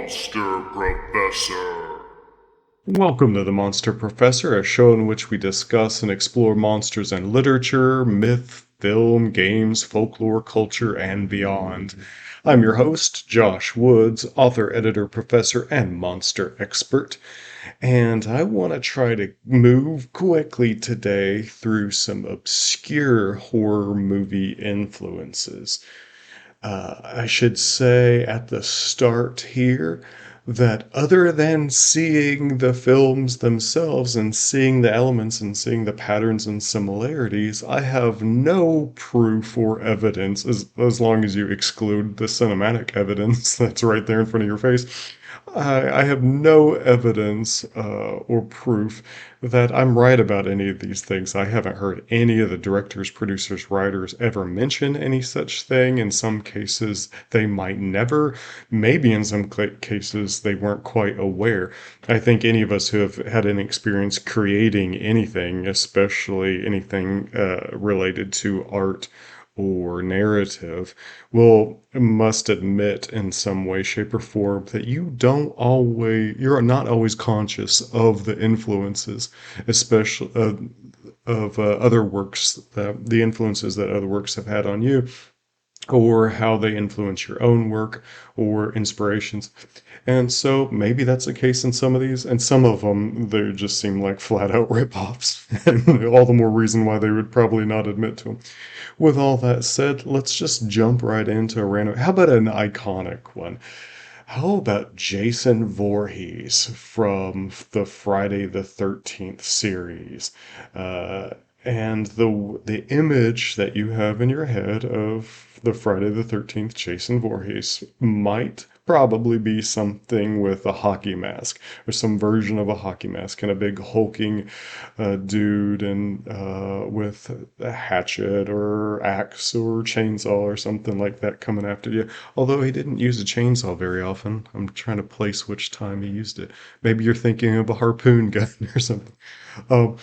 Monster Professor. Welcome to the Monster Professor, a show in which we discuss and explore monsters in literature, myth, film, games, folklore, culture, and beyond. I'm your host, Josh Woods, author, editor, professor, and monster expert, and I want to try to move quickly today through some obscure horror movie influences. I should say at the start here that other than seeing the films themselves and seeing the elements and seeing the patterns and similarities, I have no proof or evidence, as long as you exclude the cinematic evidence that's right there in front of your face. I have no evidence or proof that I'm right about any of these things. I haven't heard any of the directors, producers, writers ever mention any such thing. In some cases, they might never. Maybe in some cases, they weren't quite aware. I think any of us who have had an experience creating anything, especially anything related to art or narrative, will must admit in some way, shape, or form that you're not always conscious of the influences, especially of other works, the influences that other works have had on you, or how they influence your own work or inspirations. And so maybe that's the case in some of these, and some of them, they just seem like flat out rip-offs, and all the more reason why they would probably not admit to them. With all that said, let's just jump right into a random. How about an iconic one? How about Jason Voorhees from the Friday the 13th series? And the image that you have in your head of the Friday the 13th Jason Voorhees might probably be something with a hockey mask or some version of a hockey mask and a big hulking dude and with a hatchet or axe or chainsaw or something like that coming after you. Although he didn't use a chainsaw very often. I'm trying to place which time he used it. Maybe you're thinking of a harpoon gun or something. Um,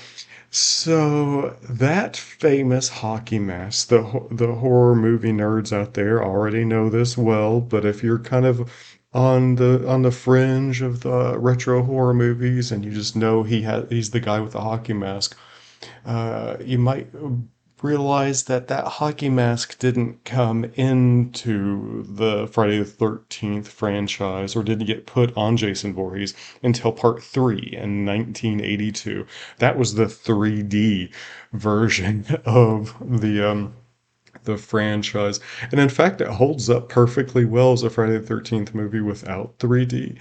so that famous hockey mask, the horror movie nerds out there already know this well, but if you're kind of on the fringe of the retro horror movies and you just know he's the guy with the hockey mask, you might realize that that hockey mask didn't come into the Friday the 13th franchise or didn't get put on Jason Voorhees until part 3 in 1982. That was the 3D version of the franchise. And in fact, it holds up perfectly well as a Friday the 13th movie without 3D.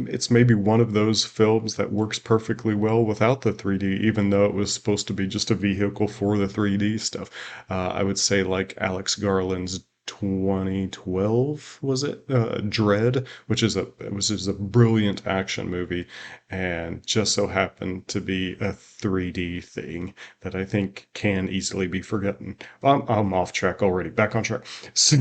It's maybe one of those films that works perfectly well without the 3D, even though it was supposed to be just a vehicle for the 3D stuff. I would say like Alex Garland's 2012, was it? Dread, which is a brilliant action movie, and just so happened to be a 3D thing that I think can easily be forgotten. I'm off track already. Back on track. So,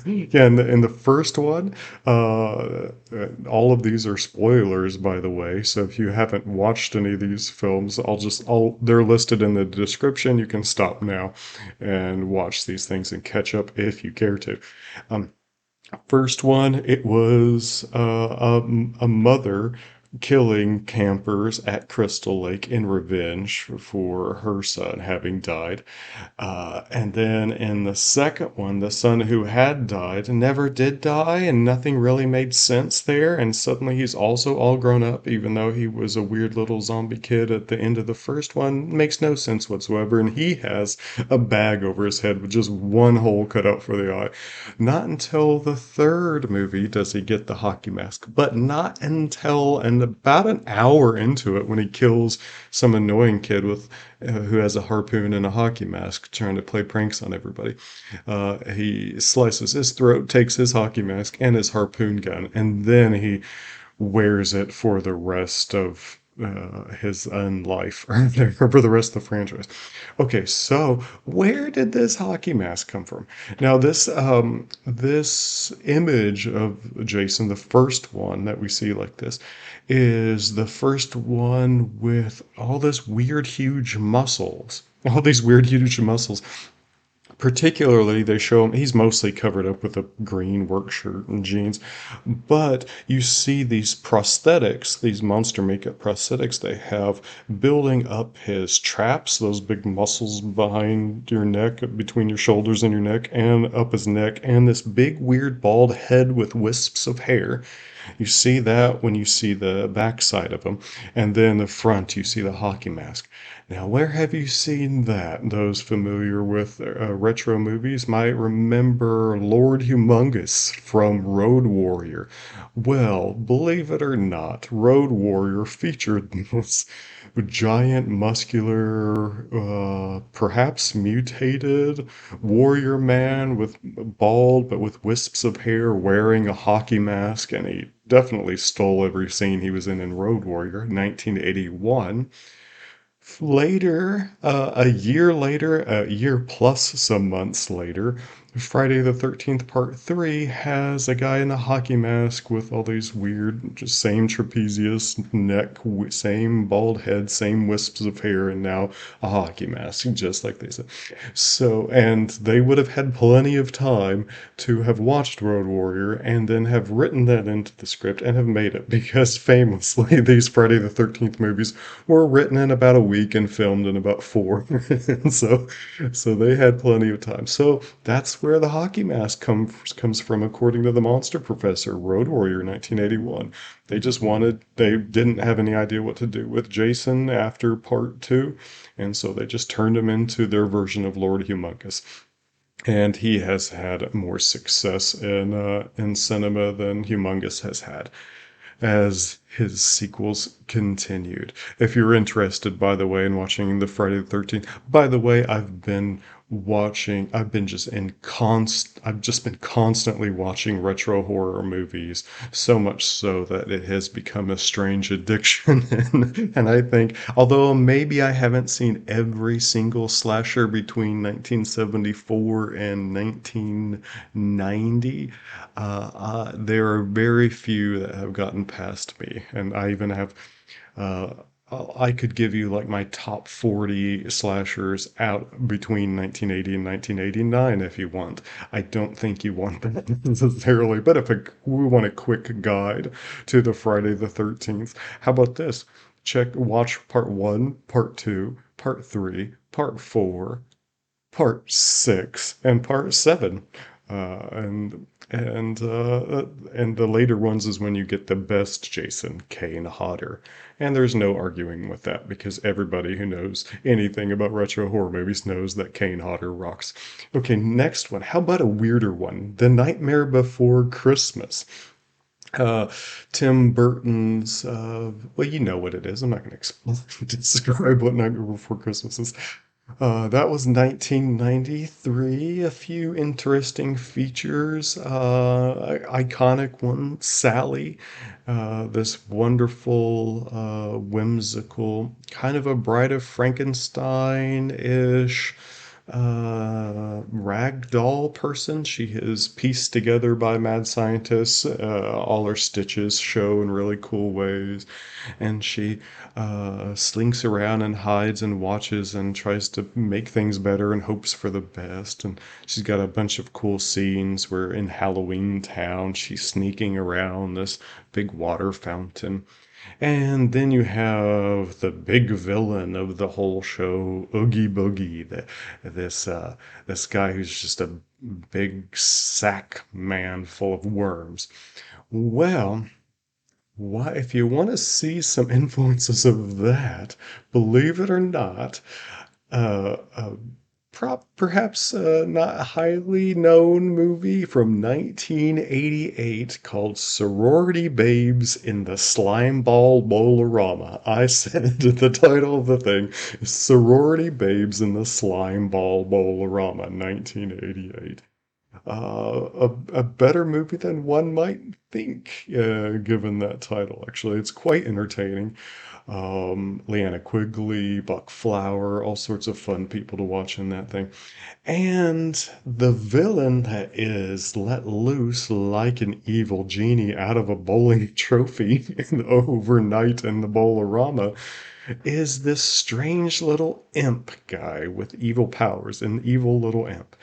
yeah, in the first one, all of these are spoilers, by the way. So if you haven't watched any of these films, they're listed in the description. You can stop now and watch these things and catch up if you care to. Um, First one, it was a mother killing campers at Crystal Lake in revenge for her son having died. And then in the second one, the son who had died never did die, and nothing really made sense there. And suddenly he's also all grown up, even though he was a weird little zombie kid at the end of the first one. Makes no sense whatsoever. And he has a bag over his head with just one hole cut out for the eye. Not until the third movie does he get the hockey mask, but not until and about an hour into it when he kills some annoying kid who has a harpoon and a hockey mask trying to play pranks on everybody. He slices his throat, takes his hockey mask and his harpoon gun, and then he wears it for the rest of his own life or for the rest of the franchise. Okay, so where did this hockey mask come from? Now this image of Jason, the first one that we see like this, is the first one with all this weird huge muscles. All these weird huge muscles. Particularly, they show him, he's mostly covered up with a green work shirt and jeans, but you see these prosthetics, these monster makeup prosthetics they have building up his traps, those big muscles behind your neck, between your shoulders and your neck, and up his neck, and this big weird bald head with wisps of hair. You see that when you see the backside of him, and then the front, you see the hockey mask. Now, where have you seen that? Those familiar with retro movies might remember Lord Humongous from Road Warrior. Well, believe it or not, Road Warrior featured this giant, muscular, perhaps mutated warrior man with bald but with wisps of hair wearing a hockey mask, and he definitely stole every scene he was in Road Warrior, 1981. Later, a year later, a year plus some months later, Friday the 13th Part 3 has a guy in a hockey mask with all these weird, just same trapezius neck, same bald head, same wisps of hair, and now a hockey mask, just like they said. So, and they would have had plenty of time to have watched Road Warrior and then have written that into the script and have made it because famously these Friday the 13th movies were written in about a week and filmed in about four. And so they had plenty of time. So that's where the hockey mask comes from, according to the Monster Professor, Road Warrior 1981. They didn't have any idea what to do with Jason after part two, and so they just turned him into their version of Lord Humongous. And he has had more success in cinema than Humongous has had as his sequels continued. If you're interested, by the way, in watching the Friday the 13th, by the way, I've just been constantly watching retro horror movies, so much so that it has become a strange addiction. And I think, although maybe I haven't seen every single slasher between 1974 and 1990, there are very few that have gotten past me, and I even have. Uh, I could give you like my top 40 slashers out between 1980 and 1989 if you want. I don't think you want that necessarily, but if we want a quick guide to the Friday the 13th, how about this? Watch part one, part two, part three, part four, part six, and part seven. And the later ones is when you get the best Jason Kane Hodder. And there's no arguing with that because everybody who knows anything about retro horror movies knows that Kane Hodder rocks. Okay, next one. How about a weirder one? The Nightmare Before Christmas. Uh, Tim Burton's, well, you know what it is. I'm not going to describe what Nightmare Before Christmas is. That was 1993. A few interesting features. Iconic one, Sally. This wonderful, whimsical, kind of a Bride of Frankenstein-ish ragdoll person. She is pieced together by mad scientists. All her stitches show in really cool ways, and she slinks around and hides and watches and tries to make things better and hopes for the best. And she's got a bunch of cool scenes where in Halloween Town she's sneaking around this big water fountain. And then you have the big villain of the whole show, Oogie Boogie, this guy who's just a big sack man full of worms. Well, if you want to see some influences of that, believe it or not, a perhaps not highly known movie from 1988 called Sorority Babes in the Slimeball Bowl-o-Rama. I said the title of the thing is Sorority Babes in the Slimeball Bowl-o-Rama, 1988. A better movie than one might think, given that title. Actually, it's quite entertaining. Leanna Quigley, Buck Flower, all sorts of fun people to watch in that thing. And the villain that is let loose like an evil genie out of a bowling trophy overnight in the Bowl-o-Rama is this strange little imp guy with evil powers, an evil little imp.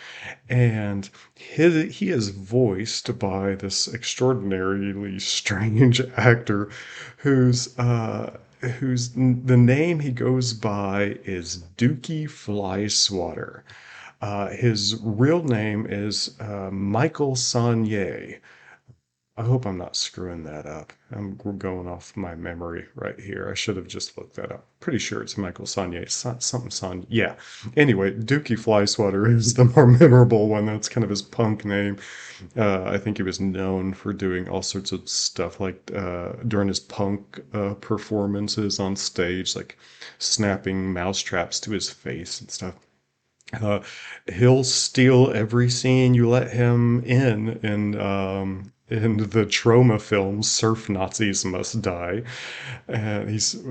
And he is voiced by this extraordinarily strange actor whose the name he goes by is Dookie Flyswatter. His real name is Michael Saunier. I hope I'm not screwing that up. I'm going off my memory right here. I should have just looked that up. Pretty sure it's Michael Saunier. Something Son. Yeah. Anyway, Dookie Flyswatter is the more memorable one. That's kind of his punk name. I think he was known for doing all sorts of stuff like during his punk performances on stage, like snapping mousetraps to his face and stuff. Uh, he'll steal every scene you let him in the trauma film Surf Nazis Must Die. He's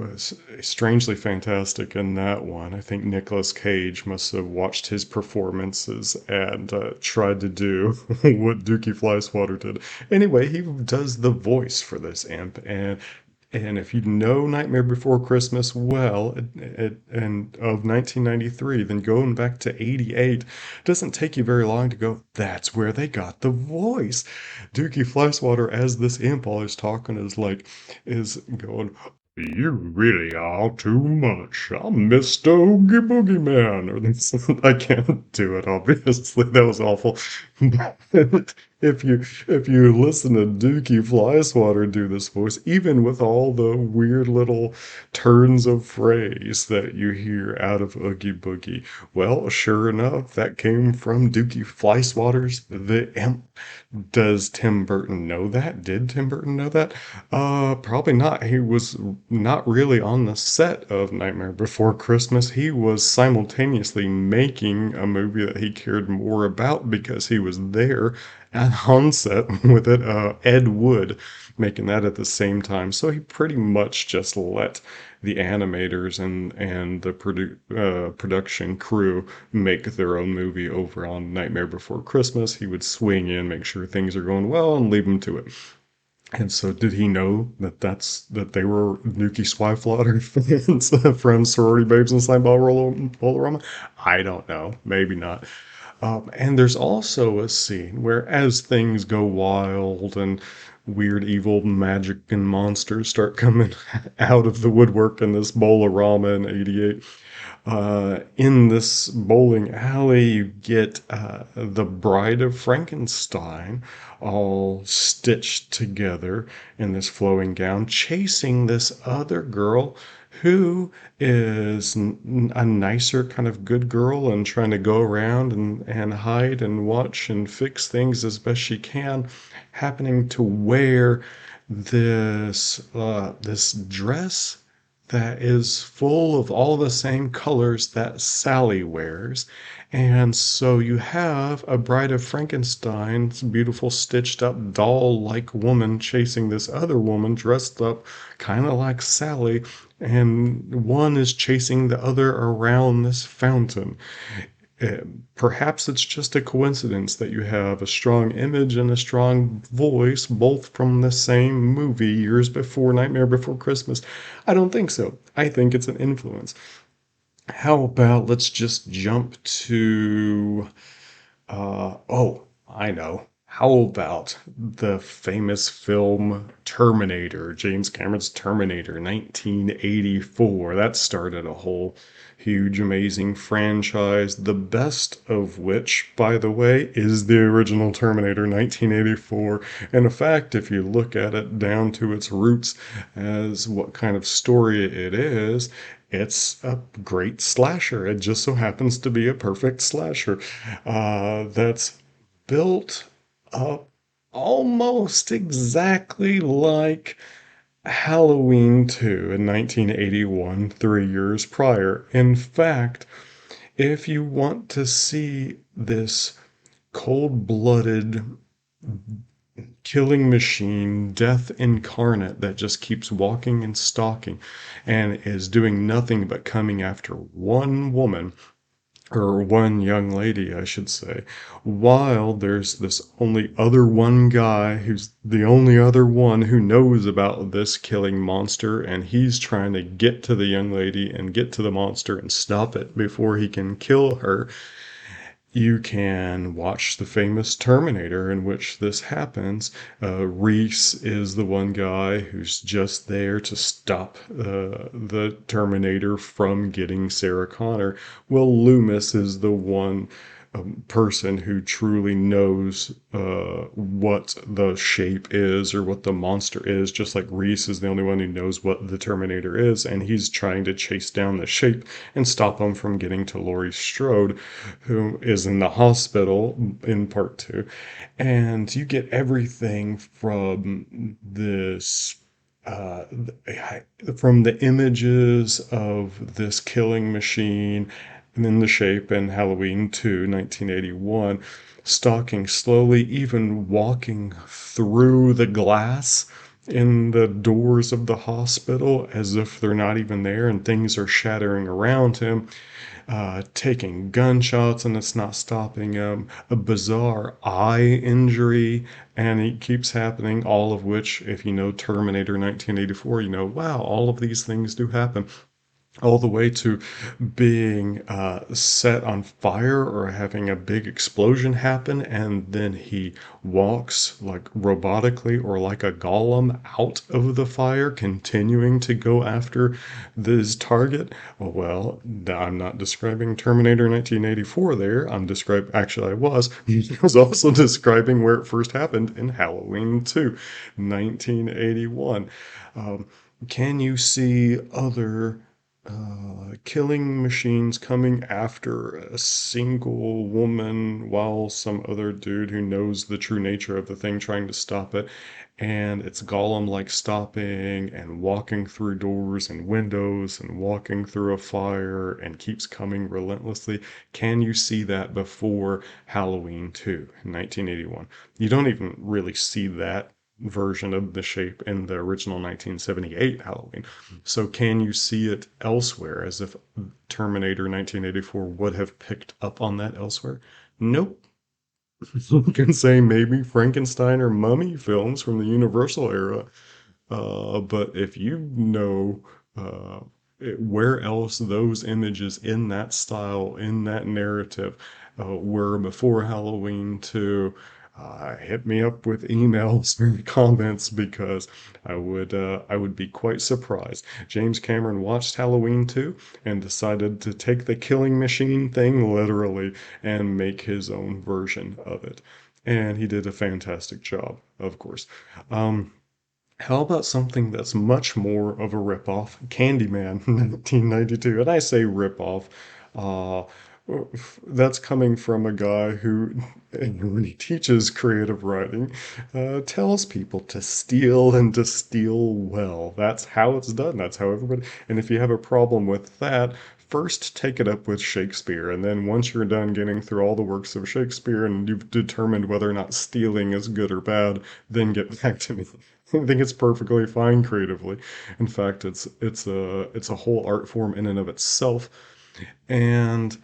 strangely fantastic in that one. I think Nicolas Cage must have watched his performances and tried to do what Dookie Flyswatter did. Anyway, he does the voice for this imp, and if you know Nightmare Before Christmas well, and of 1993, then going back to 88 doesn't take you very long to go, that's where they got the voice. Dookie Flyswatter as this imp while he's talking is going, you really are too much. I'm Mr. Oogie Boogie Man. Or this, I can't do it, obviously. That was awful. But if you listen to Dookie Flyswatter do this voice, even with all the weird little turns of phrase that you hear out of Oogie Boogie, well, sure enough, that came from Dookie Flyswatter's The Imp. Does Tim Burton know that? Did Tim Burton know that? Probably not. He was not really on the set of Nightmare Before Christmas. He was simultaneously making a movie that he cared more about because he was there at on set with it, Ed Wood making that at the same time. So he pretty much just let the animators and the production crew make their own movie over on Nightmare Before Christmas. He would swing in, make sure things are going well, and leave them to it. And so, did he know that they were Nuki Swiflotter fans from Sorority Babes and Slimeball Bowl-o-Rama? I don't know. Maybe not. And there's also a scene where, as things go wild and weird, evil magic and monsters start coming out of the woodwork in this Bowl-o-Rama in '88, in this bowling alley, you get the Bride of Frankenstein all stitched together in this flowing gown, chasing this other girl who is a nicer kind of good girl and trying to go around and hide and watch and fix things as best she can, happening to wear this dress that is full of all the same colors that Sally wears. And so you have a Bride of Frankenstein's beautiful stitched up doll like woman chasing this other woman dressed up kind of like Sally, and one is chasing the other around this fountain. Uh, Perhaps it's just a coincidence that you have a strong image and a strong voice, both from the same movie years before Nightmare Before Christmas. I don't think so. I think it's an influence. How about let's just jump to, I know. How about the famous film Terminator, James Cameron's Terminator, 1984? That started a whole huge, amazing franchise, the best of which, by the way, is the original Terminator 1984. And in fact, if you look at it down to its roots as what kind of story it is, it's a great slasher. It just so happens to be a perfect slasher that's built up almost exactly like Halloween 2 in 1981, 3 years prior. In fact, if you want to see this cold blooded killing machine, death incarnate that just keeps walking and stalking and is doing nothing but coming after one woman, or one young lady, I should say, while there's this only other one guy who's the only other one who knows about this killing monster, and he's trying to get to the young lady and get to the monster and stop it before he can kill her. You can watch the famous Terminator in which this happens. Reese is the one guy who's just there to stop the Terminator from getting Sarah Connor. Well, Loomis is the one person who truly knows what the shape is or what the monster is, just like Reese is the only one who knows what the Terminator is, and he's trying to chase down the shape and stop him from getting to Laurie Strode, who is in the hospital in part two. And you get everything from this uh, from the images of this killing machine and in the shape in Halloween 2, 1981, stalking slowly, even walking through the glass in the doors of the hospital as if they're not even there and things are shattering around him, taking gunshots and it's not stopping him, a bizarre eye injury, and it keeps happening, all of which, if you know Terminator 1984, you know, wow, all of these things do happen, all the way to being set on fire or having a big explosion happen, and then he walks like robotically or like a golem out of the fire, continuing to go after this target. Well, I'm not describing Terminator 1984 there. I'm describing, actually, I was. I was also describing where it first happened in Halloween 2, 1981. Um, can you see other killing machines coming after a single woman while some other dude who knows the true nature of the thing trying to stop it? And it's Gollum like stopping and walking through doors and windows and walking through a fire and keeps coming relentlessly. Can you see that before Halloween 2 in 1981? You don't even really see that version of the shape in the original 1978 Halloween. So can you see it elsewhere, as if Terminator 1984 would have picked up on that elsewhere? Nope. You can say maybe Frankenstein or Mummy films from the Universal era, but if you know uh, where else those images in that style, in that narrative, were before Halloween 2, hit me up with emails or comments because I would be quite surprised. James Cameron watched Halloween 2 and decided to take the killing machine thing literally and make his own version of it. And he did a fantastic job, of course. Um, how about something that's much more of a ripoff? Candyman, 1992. And I say ripoff. Uh, that's coming from a guy who, when he teaches creative writing, tells people to steal and to steal well. That's how it's done. That's how everybody. And if you have a problem with that, first take it up with Shakespeare. And then once you're done getting through all the works of Shakespeare and you've determined whether or not stealing is good or bad, then get back to me. I think it's perfectly fine creatively. In fact, it's a whole art form in and of itself. And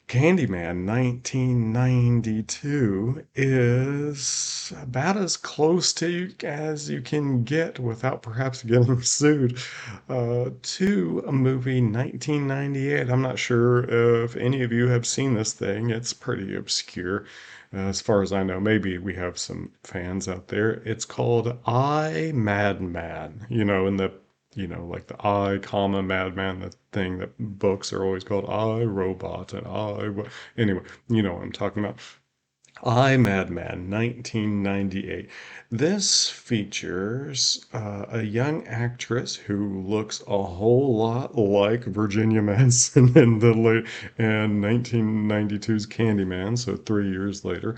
Candyman 1992 is about as close to as you can get without perhaps getting sued to a movie 1998. I'm not sure if any of you have seen this thing. It's pretty obscure. As far as I know, maybe we have some fans out there. It's called I, Madman. In the like the I, comma, Madman, the thing that books are always called I, Robot, and anyway, you know what I'm talking about. I, Madman, 1998. This features a young actress who looks a whole lot like Virginia Madsen in the late in 1992's Candyman, so 3 years later.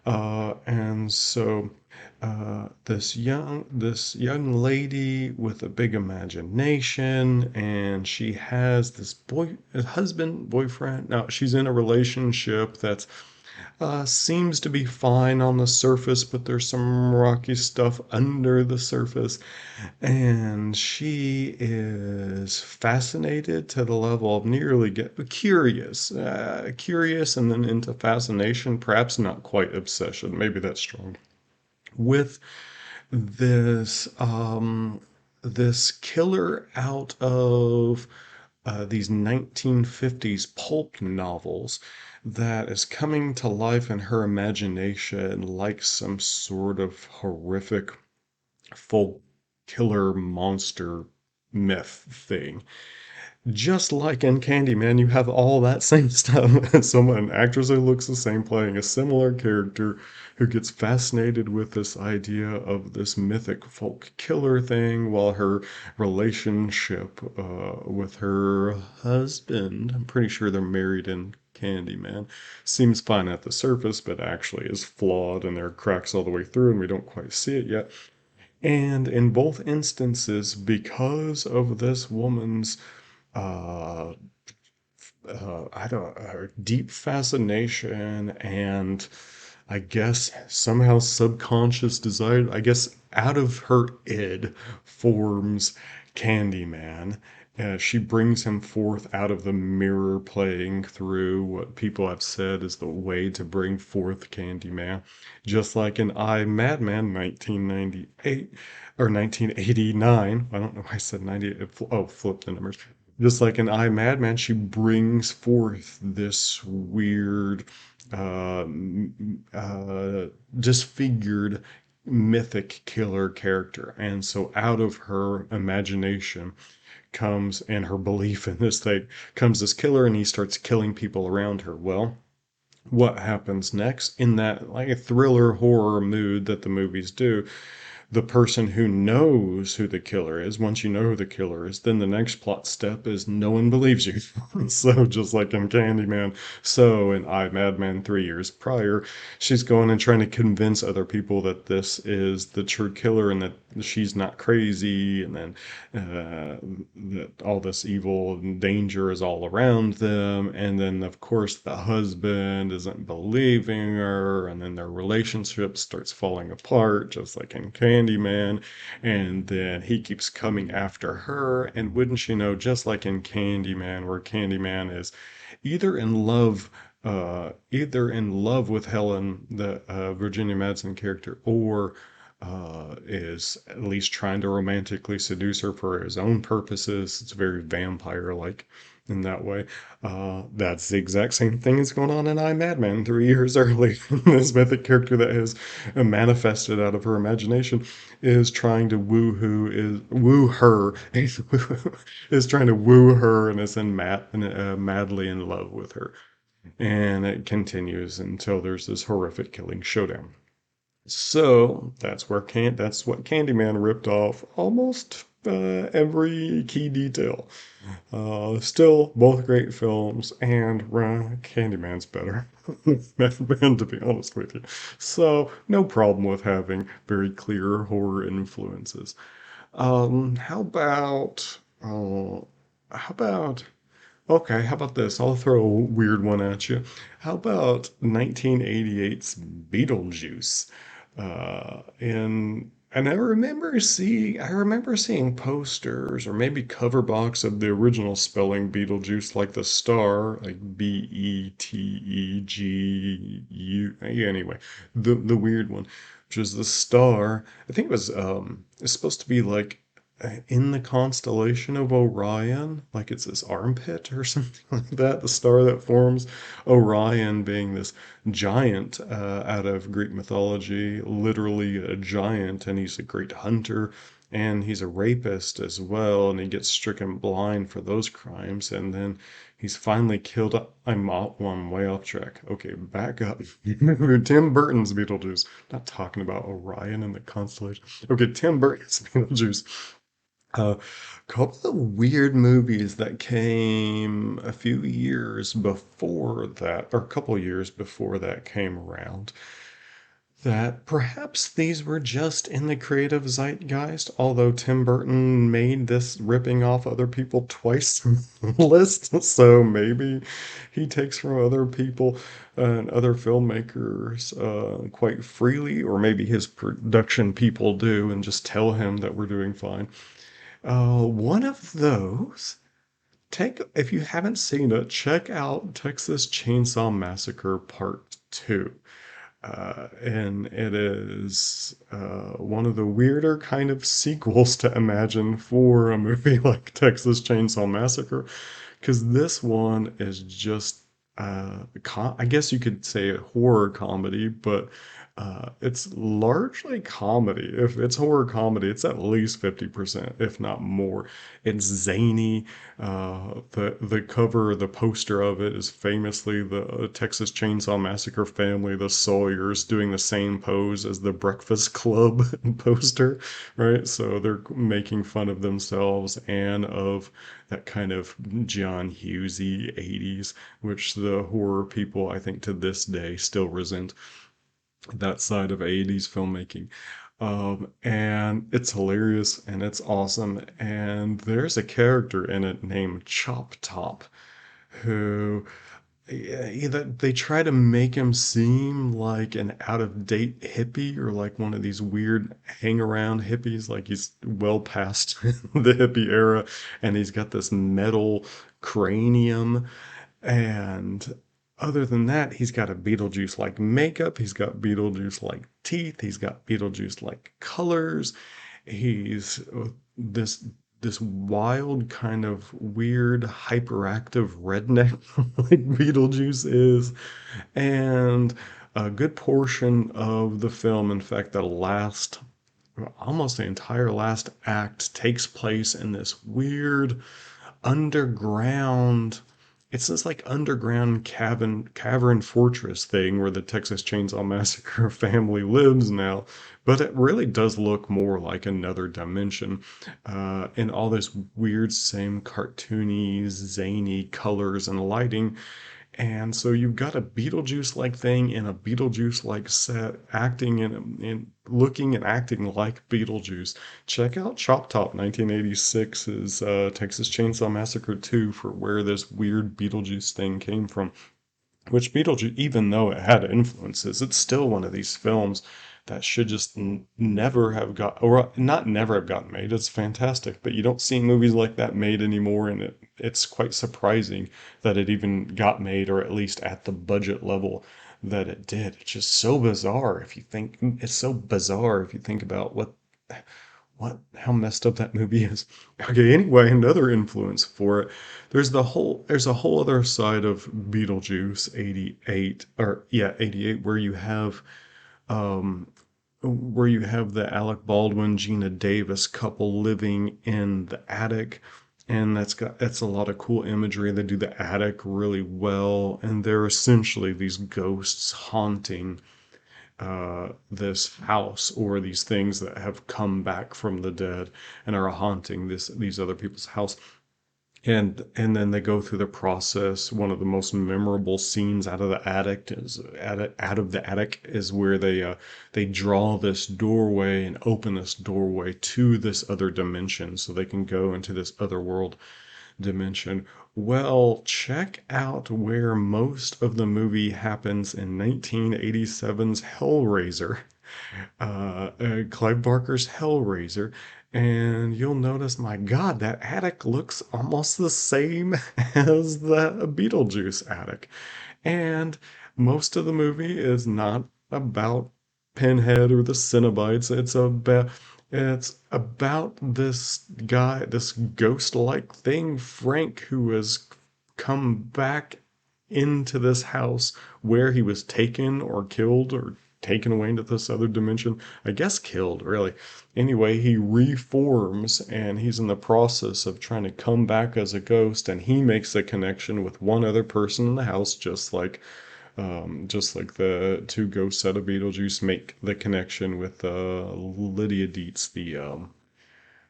And so this young lady with a big imagination, and she has this husband, boyfriend. Now she's in a relationship that's seems to be fine on the surface, but there's some rocky stuff under the surface. And she is fascinated to the level of nearly get curious, curious, and then into fascination, perhaps not quite obsession, maybe that's strong, with this this killer out of these 1950s pulp novels that is coming to life in her imagination like some sort of horrific folk killer monster myth thing. Just like in Candyman, you have all that same stuff. And an actress who looks the same playing a similar character who gets fascinated with this idea of this mythic folk killer thing while her relationship with her husband, I'm pretty sure they're married in Candyman, seems fine at the surface, but actually is flawed and there are cracks all the way through and we don't quite see it yet. And in both instances, because of this woman's uh, I don't her deep fascination and I guess somehow subconscious desire, I guess out of her id forms Candyman. She brings him forth out of the mirror, playing through what people have said is the way to bring forth Candyman. Just like in I, Madman, 1998 or 1989. I don't know why I said 98. Oh, flip the numbers. Just like in I, Madman, she brings forth this weird, uh, disfigured, mythic killer character. And so out of her imagination comes, and her belief in this thing, comes this killer, and he starts killing people around her. Well, what happens next in that like a thriller horror mood that the movies do, the person who knows who the killer is, once you know who the killer is, then the next plot step is no one believes you. So just like in Candyman, so in I, Madman 3 years prior, she's going and trying to convince other people that this is the true killer and that she's not crazy, and then that all this evil and danger is all around them. And then, of course, the husband isn't believing her, and then their relationship starts falling apart, just like in Candyman. And then he keeps coming after her, and wouldn't you know, just like in Candyman, where Candyman is either in love either in love with Helen, the Virginia Madsen character, or is at least trying to romantically seduce her for his own purposes. It's very vampire-like in that way. That's the exact same thing that's going on in I, Madman 3 years early. This mythic character that has manifested out of her imagination is trying to woo her, is trying to woo her and is madly in love with her. And it continues until there's this horrific killing showdown. So that's what Candyman ripped off almost every key detail. Still, both great films, and Candyman's better than to be honest with you. So, no problem with having very clear horror influences. How about, how about Okay, how about this? I'll throw a weird one at you. How about 1988's Beetlejuice? And I remember seeing posters or maybe cover box of the original spelling Beetlejuice, like the star, like Betegeu. Anyway, the weird one, which is the star. I think it's supposed to be like in the constellation of Orion, like it's this armpit or something like that, the star that forms Orion being this giant out of Greek mythology, literally a giant, and he's a great hunter. And he's a rapist as well, and he gets stricken blind for those crimes, and then he's finally killed. I'm way off track. Okay, back up. Tim Burton's Beetlejuice. Not talking about Orion and the constellation. Okay, Tim Burton's Beetlejuice. A couple of weird movies that came a few years before that, or a couple years before that came around. that perhaps these were just in the creative zeitgeist, although Tim Burton made this ripping off other people twice list, so maybe he takes from other people and other filmmakers quite freely, or maybe his production people do and just tell him that we're doing fine. One of those. Take if you haven't seen it, check out Texas Chainsaw Massacre Part 2. And it is one of the weirder kind of sequels to imagine for a movie like Texas Chainsaw Massacre, because this one is just, I guess you could say a horror comedy, but it's largely comedy. If it's horror comedy, it's at least 50%, if not more. It's zany. The cover, the poster of it is famously the Texas Chainsaw Massacre family, the Sawyers, doing the same pose as the Breakfast Club poster, right? So they're making fun of themselves and of that kind of John Hughesy 80s, which the horror people, I think, to this day still resent that side of 80s filmmaking. And it's hilarious and it's awesome. And there's a character in it named Chop Top who they try to make him seem like an out of date hippie or like one of these weird hang around hippies, like he's well past the hippie era, and he's got this metal cranium. And other than that, he's got a Beetlejuice like makeup, he's got Beetlejuice like teeth, he's got Beetlejuice like colors. He's this this wild kind of weird hyperactive redneck like Beetlejuice is. And a good portion of the film, in fact, the last almost the entire last act takes place in this weird underground, it's this like underground cavern fortress thing where the Texas Chainsaw Massacre family lives now, but it really does look more like another dimension, in all this weird same cartoony zany colors and lighting. And so you've got a Beetlejuice-like thing in a Beetlejuice-like set, acting and looking and acting like Beetlejuice. Check out Chop Top 1986's Texas Chainsaw Massacre 2 for where this weird Beetlejuice thing came from. Which Beetlejuice, even though it had influences, it's still one of these films that should just never have got, or not never have gotten made. It's fantastic, but you don't see movies like that made anymore, and it's quite surprising that it even got made, or at least at the budget level that it did. It's just so bizarre if you think it's so bizarre if you think about how messed up that movie is. Okay, anyway, another influence for it. There's a whole other side of Beetlejuice 88, or yeah, 88, um where you have the Alec Baldwin Gina Davis couple living in the attic, and that's a lot of cool imagery. They do the attic really well, and they're essentially these ghosts haunting this house, or these things that have come back from the dead and are haunting these other people's house. And then they go through the process. One of the most memorable scenes out of the attic is where they draw this doorway and open this doorway to this other dimension so they can go into this other world dimension. Well, check out where most of the movie happens in 1987's Hellraiser, Clive Barker's Hellraiser, and you'll notice, my God, that attic looks almost the same as the Beetlejuice attic. And most of the movie is not about Pinhead or the Cenobites. It's about this guy, this ghost-like thing, Frank, who has come back into this house where he was taken or killed or taken away into this other dimension. I guess killed, really. Anyway, he reforms and he's in the process of trying to come back as a ghost, and he makes a connection with one other person in the house, just like the two ghosts out of Beetlejuice make the connection with Lydia Dietz, the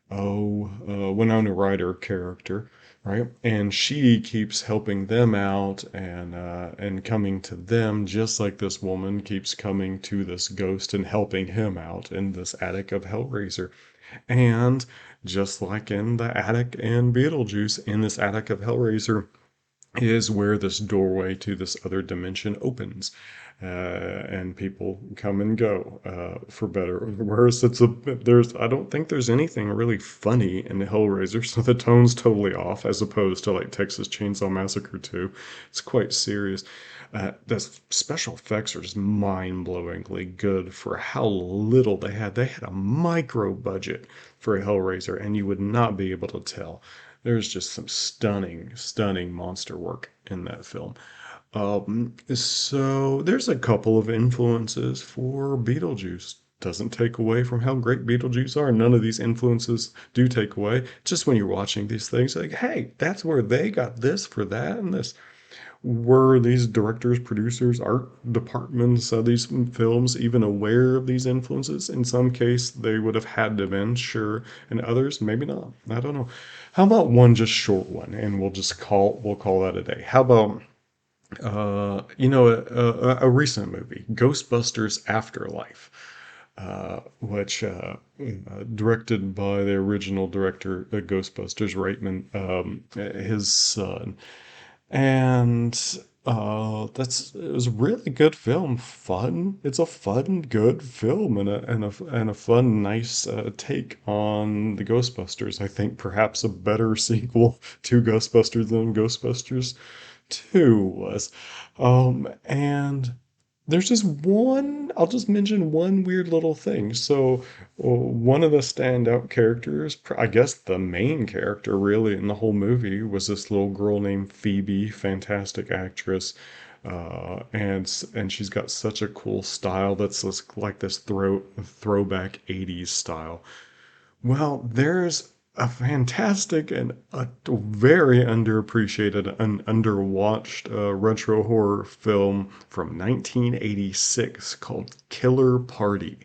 Winona Ryder character, right? And she keeps helping them out and coming to them, just like this woman keeps coming to this ghost and helping him out in this attic of Hellraiser. And just like in the attic in Beetlejuice, in this attic of Hellraiser is where this doorway to this other dimension opens. And people come and go, for better or worse. I don't think there's anything really funny in the Hellraiser, so the tone's totally off as opposed to like Texas Chainsaw Massacre 2. It's quite serious. The special effects are just mind-blowingly good for how little they had. They had a micro budget for a Hellraiser, and you would not be able to tell. There's just some stunning, stunning monster work in that film. So there's a couple of influences for Beetlejuice. Doesn't take away from how great Beetlejuice are. None of these influences do take away. Just when you're watching these things, like, hey, that's where they got this for that and this. Were these directors, producers, art departments of these films even aware of these influences? In some case, they would have had to been, sure. In others, maybe not. I don't know. How about one just short one, and we'll call that a day. How about a recent movie, Ghostbusters Afterlife, which directed by the original director of Ghostbusters, Reitman, his son. And it was a really good film. Fun. It's a fun, good film and a fun, nice take on the Ghostbusters. I think perhaps a better sequel to Ghostbusters than Ghostbusters 2 was. And there's just one, I'll just mention one weird little thing. So, one of the standout characters, I guess the main character really in the whole movie, was this little girl named Phoebe, fantastic actress. And she's got such a cool style that's like this throwback 80s style. Well, there's a fantastic and a very underappreciated and underwatched retro horror film from 1986 called Killer Party.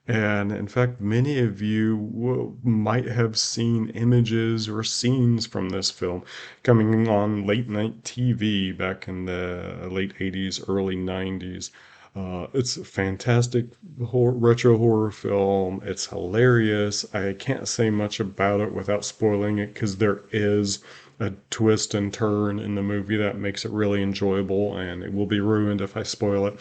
And in fact, many of you might have seen images or scenes from this film coming on late night TV back in the late 80s, early 90s. It's a fantastic retro horror film. It's hilarious. I can't say much about it without spoiling it because there is a twist and turn in the movie that makes it really enjoyable, and it will be ruined if I spoil it.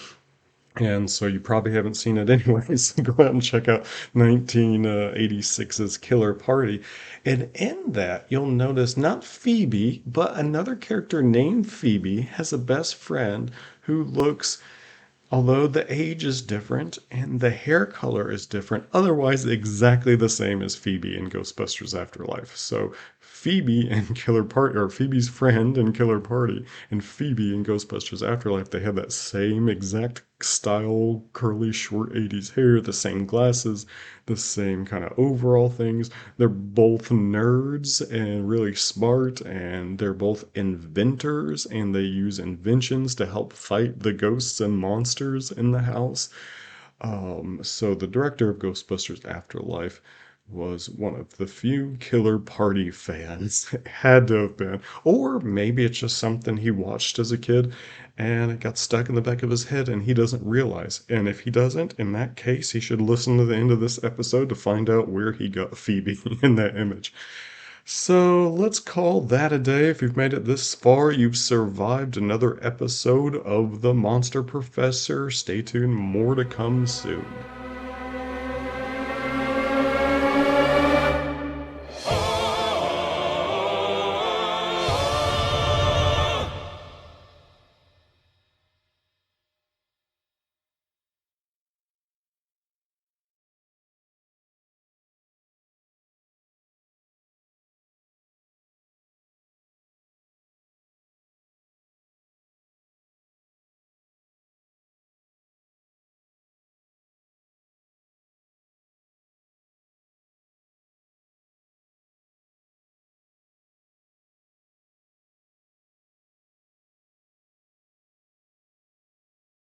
And so you probably haven't seen it anyways. Go out and check out 1986's Killer Party. And in that, you'll notice not Phoebe, but another character named Phoebe has a best friend who looks, although the age is different and the hair color is different, otherwise exactly the same as Phoebe in Ghostbusters Afterlife. So Phoebe and Killer Party, or Phoebe's friend in Killer Party, and Phoebe in Ghostbusters Afterlife, they have that same exact style, curly, short 80s hair, the same glasses, the same kind of overall things. They're both nerds and really smart, and they're both inventors, and they use inventions to help fight the ghosts and monsters in the house. So the director of Ghostbusters Afterlife was one of the few Killer Party fans. It had to have been. Or maybe it's just something he watched as a kid and it got stuck in the back of his head and he doesn't realize. And if he doesn't, in that case, he should listen to the end of this episode to find out where he got Phoebe in that image. So let's call that a day. If you've made it this far, you've survived another episode of The Monster Professor. Stay tuned, more to come soon.